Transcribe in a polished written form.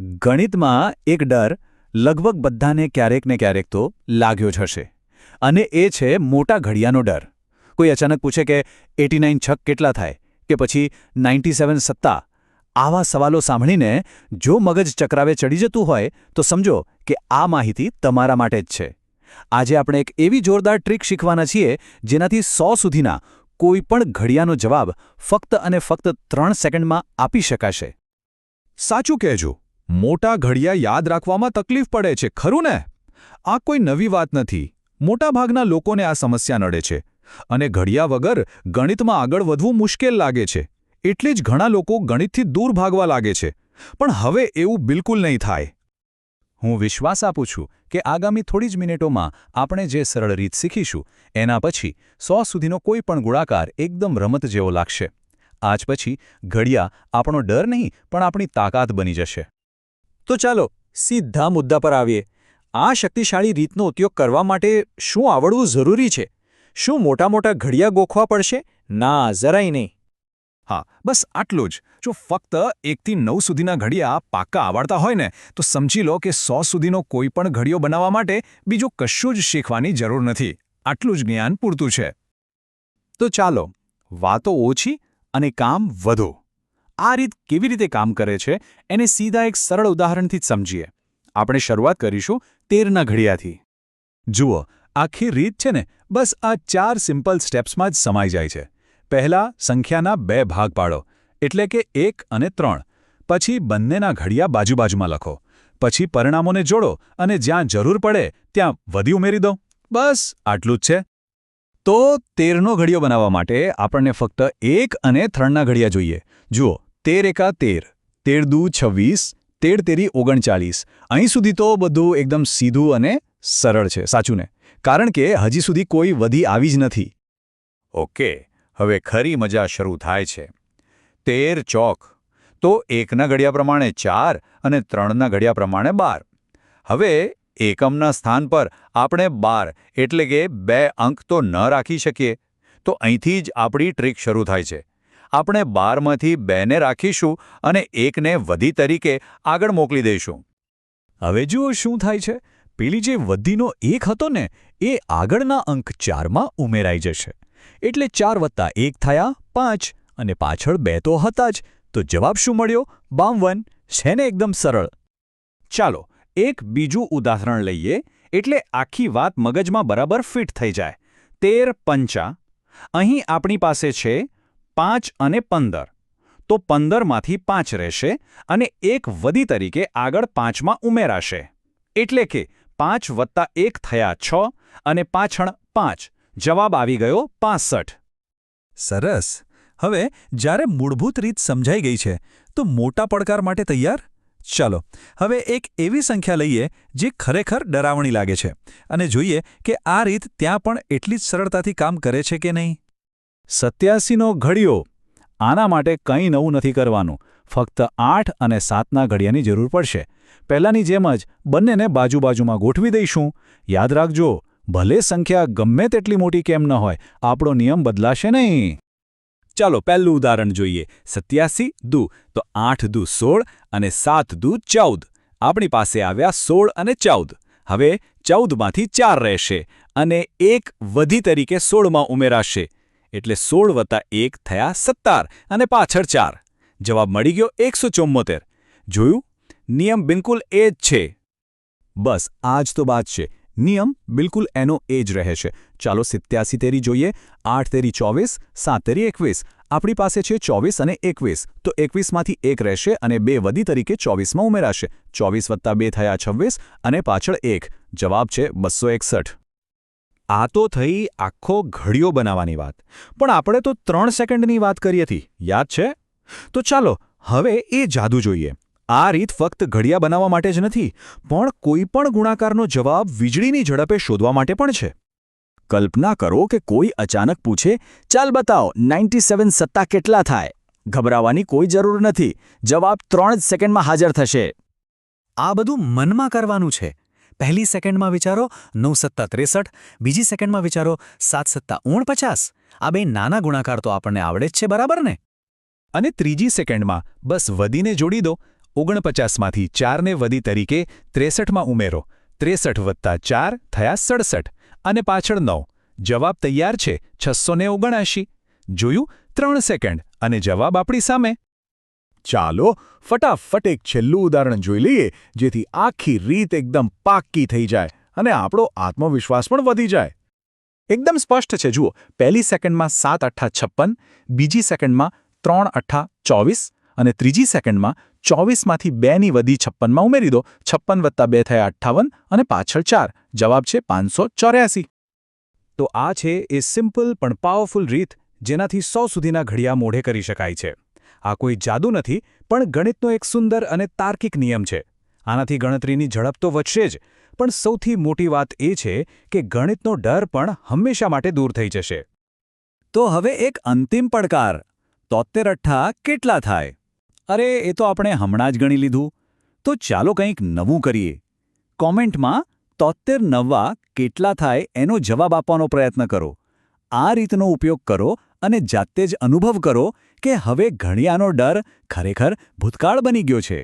ગણિતમાં એક ડર લગભગ બધાને ક્યારેક ને ક્યારેક તો લાગ્યો જ હશે અને એ છે મોટા ઘડિયાનો ડર. કોઈ અચાનક પૂછે કે 89 છક કેટલા થાય કે પછી 97 સત્તા. આવા સવાલો સાંભળીને જો મગજ ચક્રાવે ચડી જતું હોય તો સમજો કે આ માહિતી તમારા માટે જ છે. આજે આપણે એક એવી જોરદાર ટ્રીક શીખવાના છીએ જેનાથી 100 સુધીના કોઈ પણ ઘડિયાનો જવાબ ફક્ત અને ફક્ત 3 સેકન્ડમાં આપી શકાશે. સાચું કહેજો, મોટા ઘડિયા યાદ રાખવામાં તકલીફ પડે છે, ખરું ને? આ કોઈ નવી વાત નથી. મોટાભાગના લોકોને આ સમસ્યા નડે છે અને ઘડિયા વગર ગણિતમાં આગળ વધવું મુશ્કેલ લાગે છે. એટલે જ ઘણા લોકો ગણિતથી દૂર ભાગવા લાગે છે. પણ હવે એવું બિલકુલ નહીં થાય. હું વિશ્વાસ આપું છું કે આગામી થોડી જ મિનિટોમાં આપણે જે સરળ રીત શીખીશું એના પછી 100 સુધીનો કોઈ પણ ગુણાકાર એકદમ રમત જેવો લાગશે. આજ પછી ઘડિયા આપણો ડર નહીં પણ આપણી તાકાત બની જશે. તો ચાલો સીધા મુદ્દા પર આવીએ. આ શક્તિશાળી રીતનો ઉપયોગ કરવા માટે શું આવડવું જરૂરી છે? શું મોટા મોટા ઘડિયા ગોખવા પડશે? ના, જરાય નહીં. હા, બસ આટલું જ. જો ફક્ત 1 થી 9 સુધીના ઘડિયા પાક્કા આવડતા હોય ને તો સમજી લો કે 100 સુધીનો કોઈ પણ ઘડિયો બનાવવા માટે બીજું કશું જ શીખવાની જરૂર નથી. આટલું જ જ્ઞાન પૂરતું છે. તો ચાલો વાતો ઓછી અને કામ વધુ. આ રીત કેવી રીતે કામ કરે છે એને સીધા એક સરળ ઉદાહરણથી જ સમજીએ. આપણે શરૂઆત કરીશું 13ના ઘડિયાથી. જુઓ, આખી રીત છે ને બસ આ 4 સિમ્પલ સ્ટેપ્સમાં જ સમાઈ જાય છે. પહેલા સંખ્યાના 2 ભાગ પાડો, એટલે કે 1 અને 3. પછી બંનેના ઘડિયા બાજુ-બાજુમાં લખો. પછી પરિણામોને જોડો અને જ્યાં જરૂર પડે ત્યાં વધી ઉમેરી દો. બસ આટલું જ છે. તો 13નો ઘડિયો બનાવવા માટે આપણને ફક્ત 1 અને 3ના ઘડિયા જોઈએ. જુઓ, 13 એકા 13, 13 દુ 26, 13 તેરી 39. અહીં સુધી તો બધું એકદમ સીધું અને સરળ છે, સાચું ને? કારણ કે હજી સુધી કોઈ વધી આવી જ નથી. ઓકે, હવે ખરી મજા શરૂ થાય છે. 13 ચોક તો 1ના ઘડિયા પ્રમાણે 4 અને 3ના ઘડિયા પ્રમાણે 12. હવે એકમના સ્થાન પર આપણે 12 એટલે કે 2 અંક તો ન રાખી શકીએ. તો અહીંથી જ આપણી ટ્રીક શરૂ થાય છે. આપણે 12માંથી 2ને રાખીશું અને 1ને વધી તરીકે આગળ મોકલી દઈશું. હવે જુઓ શું થાય છે. પેલી જે વધીનો 1 હતો ને એ આગળના અંક 4માં ઉમેરાઈ જશે. એટલે 4 વત્તા 1 થયા 5 અને પાછળ 2 તો હતા જ. તો જવાબ શું મળ્યો? 52. છે ને એકદમ સરળ? ચાલો એક બીજું ઉદાહરણ લઈએ એટલે આખી વાત મગજમાં બરાબર ફિટ થઈ જાય. 13 પંચા. અહીં આપણી પાસે છે 5 અને 15. તો 15માંથી 5 રહેશે અને 1 વધી તરીકે આગળ 5માં ઉમેરાશે. એટલે કે 5 વત્તા 1 થયા 6 અને પાછળ 5. જવાબ આવી ગયો 65. સરસ. હવે જ્યારે મૂળભૂત રીત સમજાઈ ગઈ છે તો મોટા પડકાર માટે તૈયાર? ચાલો હવે એક એવી સંખ્યા લઈએ જે ખરેખર ડરાવણી લાગે છે અને જોઈએ કે આ રીત ત્યાં પણ એટલી જ સરળતાથી કામ કરે છે કે નહીં. 87નો ઘડિયો. આના માટે કંઈ નવું નથી કરવાનું. ફક્ત 8 અને 7ના ઘડિયાની જરૂર પડશે. પહેલાંની જેમ જ બંનેને બાજુ-બાજુમાં ગોઠવી દઈશું. યાદ રાખજો, ભલે સંખ્યા ગમે તેટલી મોટી કેમ ન હોય, આપણો નિયમ બદલાશે નહીં. ચાલો પહેલું ઉદાહરણ જોઈએ. 87 દુ તો 8 દુ 16 અને 7 દુ 14. આપણી પાસે આવ્યા 16 અને 14. હવે 14માંથી 4 રહેશે અને 1 વધી તરીકે 16માં ઉમેરાશે. એટલે 16 વત્તા 1 થયા 17 અને પાછળ 4. જવાબ મળી ગયો 174. જોયું? નિયમ બિલકુલ એ જ છે. બસ આ જ તો વાત છે. નિયમ બિલકુલ એનો એ જ રહે છે. ચાલો 87 તેરી જોઈએ. 8 તેરી 24, 7 તેરી 21. આપણી પાસે છે 24 અને 21. તો 21માંથી 1 રહેશે અને 2 વધી તરીકે 24માં ઉમેરાશે. 24 વત્તા 2 થયા 26 અને પાછળ 1. જવાબ છે 261. આ તો થઈ આખો ઘડિયો બનાવવાની વાત. પણ આપણે તો 3 સેકન્ડની વાત કરી હતી, યાદ છે? તો ચાલો હવે એ જાદુ જોઈએ. આ રીત ફક્ત ઘડિયા બનાવવા માટે જ નથી, પણ કોઈ પણ ગુણાકારનો જવાબ વીજળીની ઝડપે શોધવા માટે પણ છે. કલ્પના કરો કે કોઈ અચાનક પૂછે, ચાલ બતાવો 97 સત્તા કેટલા થાય? ગભરાવાની કોઈ જરૂર નથી. જવાબ 3 જ સેકન્ડમાં હાજર થશે. આ બધું મનમાં કરવાનું છે. પહેલી સેકન્ડમાં વિચારો 9 સત્તા 63, બીજી સેકન્ડમાં વિચારો 7 સત્તા 49. આ બે નાના ગુણાકાર તો આપણને આવડે જ છે, બરાબર ને? અને ત્રીજી સેકન્ડમાં બસ વધીને જોડી દો 49માંથી 4ને વધી તરીકે 63માં ઉમેરો. 63 વત્તા 4 થયા 67 અને પાછળ 9. જવાબ તૈયાર છે 679. જોયું? 3 સેકન્ડ અને જવાબ આપણી સામે. ચાલો ફટાફટ એક છેલ્લું ઉદાહરણ જોઈ લઈએ જેથી આખી રીત એકદમ પાક્કી થઈ જાય અને આપણો આત્મવિશ્વાસ પણ વધી જાય. એકદમ સ્પષ્ટ છે. જુઓ, પહેલી સેકન્ડમાં 7 અઠ્ઠા 56, બીજી સેકન્ડમાં 3 અઠ્ઠા 24 અને ત્રીજી સેકન્ડમાં 24માંથી 2ની વધી 56માં ઉમેરી દો. 56 વત્તા 2 થયા 58 અને પાછળ 4. જવાબ છે 584. તો આ છે એ સિમ્પલ પણ પાવરફુલ રીત જેનાથી 100 સુધીના ઘડિયા મોઢે કરી શકાય છે. આ કોઈ જાદુ નથી, પણ ગણિતનો એક સુંદર અને તાર્કિક નિયમ છે. આનાથી ગણતરીની ઝડપ તો વધશે જ, પણ સૌથી મોટી વાત એ છે કે ગણિતનો ડર પણ હંમેશા માટે દૂર થઈ જશે. તો હવે એક અંતિમ પડકાર. 73 અઠ્ઠા કેટલા થાય? અરે, એ તો આપણે હમણાં જ ગણી લીધું. તો ચાલો કંઈક નવું કરીએ. કોમેન્ટમાં 73 નવ્વા કેટલા થાય એનો જવાબ આપવાનો પ્રયત્ન કરો. આ રીતનો ઉપયોગ કરો અને જાતે જ અનુભવ કરો કે હવે ઘડિયાનો ડર ખરેખર ભૂતકાળ બની ગયો છે.